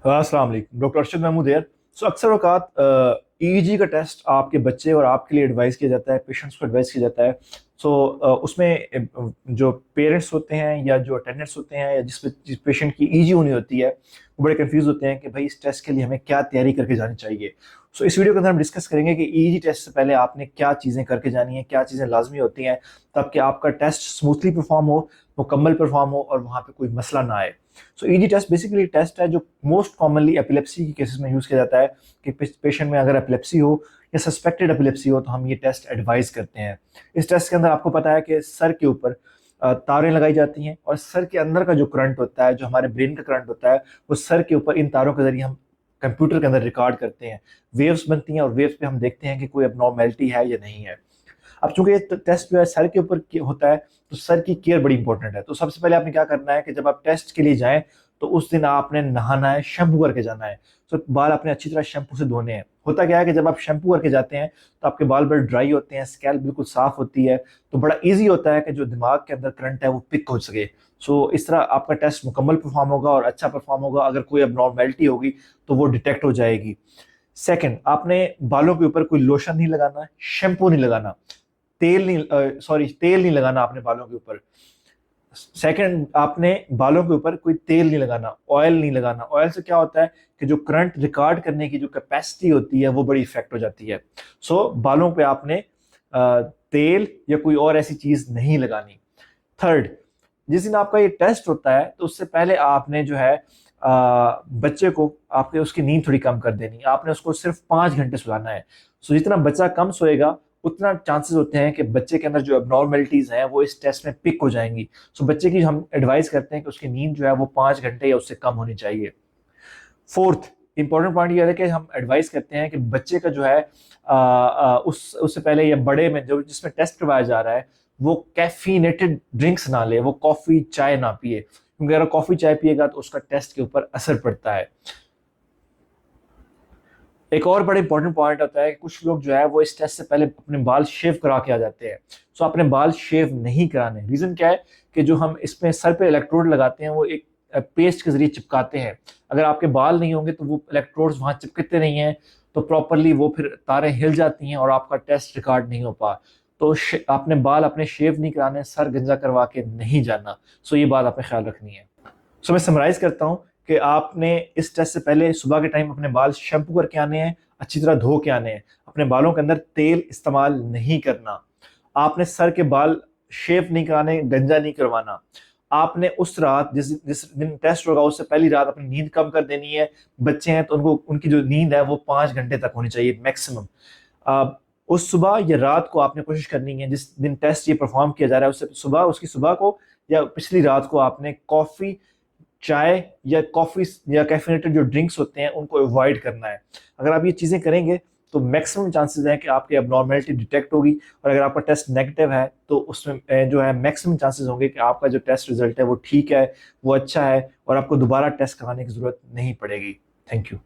अस्सलाम वालेकुम, डॉक्टर अरशद महमूद यार। अक्सर औकात ईईजी का टेस्ट आपके बच्चे और आपके लिए एडवाइस किया जाता है, पेशेंट्स को एडवाइस किया जाता है। उसमें जो पेरेंट्स होते हैं या जो अटेंडेंट्स होते हैं या जिस पेशेंट की ईजी होनी होती है, वो बड़े कंफ्यूज होते हैं कि भाई इस टेस्ट के लिए हमें क्या तैयारी करके जानी चाहिए। इस वीडियो के अंदर हम डिस्कस करेंगे कि ईईजी टेस्ट से पहले आपने क्या चीज़ें करके जानी है, क्या चीज़ें लाजमी होती हैं ताकि आपका टेस्ट स्मूथली परफॉर्म हो, मुकम्मल परफॉर्म हो और वहाँ पे कोई मसला ना आए। ईजी टेस्ट बेसिकली टेस्ट है जो मोस्ट कॉमनली एपिलेप्सी की केसेस में यूज़ किया जाता है कि पेशेंट में अगर एपिलेप्सी हो या सस्पेक्टेड एपिलेप्सी हो तो हम ये टेस्ट एडवाइस करते हैं। इस टेस्ट के अंदर आपको पता है कि सर के ऊपर तारें लगाई जाती हैं और सर के अंदर का जो करंट होता है, जो हमारे ब्रेन का करंट होता है, वो सर के ऊपर इन तारों के जरिए हम कंप्यूटर के अंदर रिकॉर्ड करते हैं। वेव्स बनती हैं और वेव्स पे हम देखते हैं कि कोई अबनॉर्मेलिटी है या नहीं है। अब चूंकि ये टेस्ट जो है सर के ऊपर होता है, तो सर की केयर बड़ी इंपॉर्टेंट है। तो सबसे पहले आपने क्या करना है कि जब आप टेस्ट के लिए जाएं तो उस दिन आपने नहाना है, शैम्पू करके जाना है। बाल आपने अच्छी तरह शैम्पू से धोने हैं। होता क्या है कि जब आप शैम्पू करके जाते हैं तो आपके बाल बड़े ड्राई होते हैं, स्कैल्प बिल्कुल साफ होती है, तो बड़ा ईजी होता है कि जो दिमाग के अंदर करंट है वो पिक हो सके। इस तरह आपका टेस्ट मुकम्मल परफॉर्म होगा और अच्छा परफॉर्म होगा। अगर कोई अबनॉर्मेलिटी होगी तो वो डिटेक्ट हो जाएगी। सेकंड, आपने बालों के ऊपर कोई लोशन नहीं लगाना, शैम्पू नहीं लगाना, तेल नहीं लगाना आपने बालों के ऊपर। सेकंड, आपने बालों के ऊपर कोई तेल नहीं लगाना, ऑयल नहीं लगाना। ऑयल से क्या होता है कि जो करंट रिकॉर्ड करने की जो कैपेसिटी होती है वो बड़ी इफेक्ट हो जाती है। बालों पे आपने तेल या कोई और ऐसी चीज नहीं लगानी। थर्ड, जिस दिन आपका ये टेस्ट होता है तो उससे पहले आपने जो है बच्चे को आपके उसकी नींद थोड़ी कम कर देनी। आपने उसको सिर्फ 5 घंटे सुलाना है। जितना बच्चा कम सोएगा उतना चांसेस होते हैं कि बच्चे के अंदर जो एबनॉर्मेलिटीज हैं वो इस टेस्ट में पिक हो जाएंगी। बच्चे की हम एडवाइस करते हैं कि उसकी नींद जो है वो 5 घंटे या उससे कम होनी चाहिए। फोर्थ इंपॉर्टेंट पॉइंट ये है कि हम एडवाइस करते हैं कि बच्चे का जो है उससे पहले या बड़े में जो जिसमें टेस्ट करवाया जा रहा है वो कैफीनेटेड ड्रिंक्स ना ले, वो कॉफी चाय ना पिए, क्योंकि अगर कॉफी चाय पिएगा तो उसका टेस्ट के ऊपर असर पड़ता है। एक और बड़ा इंपॉर्टेंट पॉइंट होता है कि कुछ लोग जो है वो इस टेस्ट से पहले अपने बाल शेव करा के आ जाते हैं। अपने बाल शेव नहीं कराने। रीजन क्या है कि जो हम इसमें सर पे इलेक्ट्रोड लगाते हैं वो एक पेस्ट के जरिए चिपकाते हैं। अगर आपके बाल नहीं होंगे तो वो इलेक्ट्रोड्स वहां चिपकते नहीं हैं, तो प्रॉपरली वो फिर तारें हिल जाती हैं और आपका टेस्ट रिकॉर्ड नहीं हो पा। आपने बाल अपने शेव नहीं कराने, सर गंजा करवा के नहीं जाना। ये बात आपने ख्याल रखनी है। मैं समराइज करता हूँ कि आपने इस टेस्ट से पहले सुबह के टाइम अपने बाल शैम्पू करके आने हैं, अच्छी तरह धो के आने हैं। अपने बालों के अंदर तेल इस्तेमाल नहीं करना। आपने सर के बाल शेव नहीं कराने, गंजा नहीं करवाना। आपने उस रात जिस जिस दिन टेस्ट होगा उससे पहली रात अपनी नींद कम कर देनी है। बच्चे हैं तो उनको उनकी जो नींद है वो 5 घंटे तक होनी चाहिए मैक्सिमम। उस सुबह या रात को आपने कोशिश करनी है, जिस दिन टेस्ट ये परफॉर्म किया जा रहा है उससे सुबह, उसकी सुबह को या पिछली रात को आपने कॉफी, चाय या कॉफी या कैफिनेटेड जो ड्रिंक्स होते हैं उनको अवॉइड करना है। अगर आप ये चीज़ें करेंगे तो मैक्सिमम चांसेस हैं कि आपकी एबनॉर्मेलिटी डिटेक्ट होगी। और अगर आपका टेस्ट नेगेटिव है तो उसमें जो है मैक्सिमम चांसेस होंगे कि आपका जो टेस्ट रिजल्ट है वो ठीक है, वो अच्छा है और आपको दोबारा टेस्ट कराने की जरूरत नहीं पड़ेगी। Thank you.